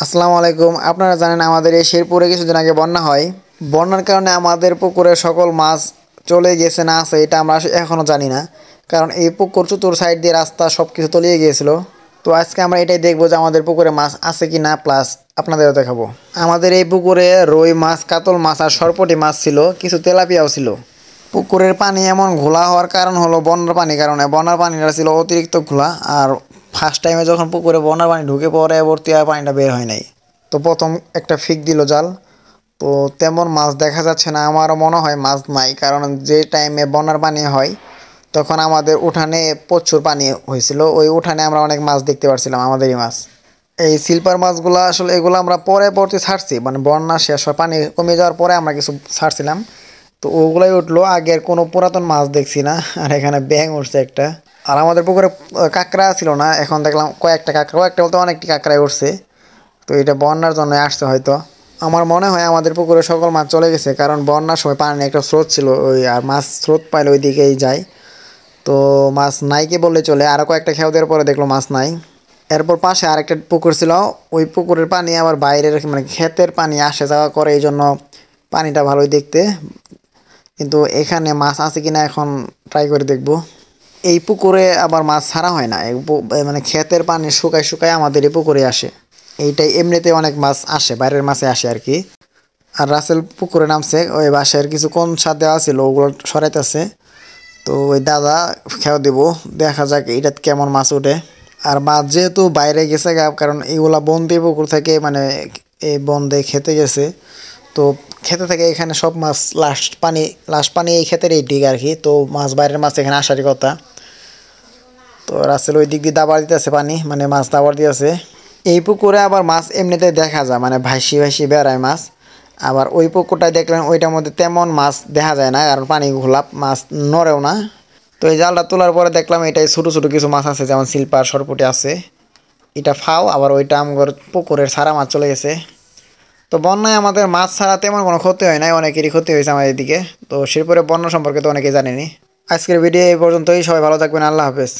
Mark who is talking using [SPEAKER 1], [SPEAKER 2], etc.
[SPEAKER 1] আসসালামু আলাইকুম। আপনারা জানেন আমাদের এই শেরপুরে কিছুদিন আগে বন্যা হয়। বন্যার কারণে আমাদের পুকুরে সকল মাছ চলে গেছে না আছে এটা আমরা এখনও জানি না, কারণ এই পুকুর চতুর সাইড দিয়ে রাস্তা সব কিছু তলিয়ে গিয়েছিল। তো আজকে আমরা এটাই দেখবো যে আমাদের পুকুরে মাছ আছে কি না, প্লাস আপনাদেরও দেখাবো। আমাদের এই পুকুরে রুই মাছ, কাতল মাছ আর সরপটি মাছ ছিল, কিছু তেলাপিয়াও ছিল। পুকুরের পানি এমন ঘোলা হওয়ার কারণ হলো বন্যার পানির কারণে। বন্যার পানিটা ছিল অতিরিক্ত ঘোলা, আর ফার্স্ট টাইমে যখন পুকুরে বন্যার পানি ঢুকে পরবর্তী আর পানিটা বের হয় নাই। তো প্রথম একটা ফিক দিল জাল, তো তেমন মাছ দেখা যাচ্ছে না। আমারও মনে হয় মাছ নাই, কারণ যে টাইমে বন্যার পানি হয় তখন আমাদের উঠানে প্রচুর পানি হয়েছিল। ওই উঠানে আমরা অনেক মাছ দেখতে পাচ্ছিলাম, আমাদেরই মাছ। এই সিলভার মাছগুলো আসলে এগুলো আমরা পরবর্তী ছাড়ছি, মানে বন্যা শেষ হয় পানি কমে যাওয়ার পরে আমরা কিছু ছাড়ছিলাম, তো ওগুলাই উঠলো। আগের কোনো পুরাতন মাছ দেখছি না। আর এখানে ব্যাঙ উঠছে একটা। আর আমাদের পুকুরে কাঁকড়া ছিল না, এখন দেখলাম কয়েকটা কাঁকড়া, কয়েকটা বলতে অনেকটি কাঁকড়াই উঠছে। তো এটা বন্যার জন্য আসছে হয়তো। আমার মনে হয় আমাদের পুকুরে সকল মাছ চলে গেছে, কারণ বন্যার সময় পানি একটা স্রোত ছিল ওই, আর মাছ স্রোত পাইলে ওই দিকেই যায়। তো মাছ নাইকে বললে চলে। আরও কয়েকটা খেয়াও দেওয়ার পরে দেখলো মাছ নাই। এরপর পাশে আরেকটা পুকুর ছিল, ওই পুকুরের পানি আবার বাইরের মানে ক্ষেতের পানি আসে যাওয়া করে, এই জন্য পানিটা ভালোই দেখতে। কিন্তু এখানে মাছ আছে কিনা এখন ট্রাই করে দেখব। এই পুকুরে আবার মাছ ছাড়া হয় না, মানে ক্ষেতের পানি শুকায় শুকায় আমাদের এই পুকুরে আসে। এইটাই এমনিতে অনেক মাছ আসে, বাইরের মাছে আসে আর কি। আর রাসেল পুকুরে নামছে, ওই বাসার কিছু কোন সার দেওয়া ছিল ওগুলো সরাইতেছে। তো ওই দাদা খেয়াও দেবো, দেখা যাক এইটা কেমন মাছ ওঠে। আর মাছ যেহেতু বাইরে গেছে কারণ এইগুলা বন্দি পুকুর থেকে, মানে এই বন্দে খেতে গেছে। তো খেতে থেকে এখানে সব মাছ লাস্ট পানি এই ক্ষেতের এই দিক আর কি। তো মাছ বাইরের মাছ এখানে আসারই কথা। তো রাসেল ওই দিক দিয়ে দাবার দিতেছে পানি, মানে মাছ দাবার দিয়েছে। এই পুকুরে আবার মাছ এমনিতে দেখা যায়, মানে ভাসি ভাসি বেড়ায় মাছ। আবার ওই পুকুরটায় দেখলেন ওইটার মধ্যে তেমন মাছ দেখা যায় না, কারণ পানি ঘোলাপ, মাছ নড়েও না। তো এই জালটা তোলার পরে দেখলাম এটাই ছোটো ছোটো কিছু মাছ আছে, যেমন সিলপার সরপুটি আছে। এটা ফাও, আবার ওইটা আমার পুকুরের সারা মাছ চলে গেছে। তো বন্যায় আমাদের মাছ ছাড়া তেমন কোনো ক্ষতি হয় নাই, অনেকেরই ক্ষতি হয়েছে আমাদের এদিকে। তো সেরপরে বন্যা সম্পর্কে তো অনেকেই জানেনি। আজকের ভিডিও এই পর্যন্তই। সবাই ভালো থাকবেন, আল্লাহ হাফেজ।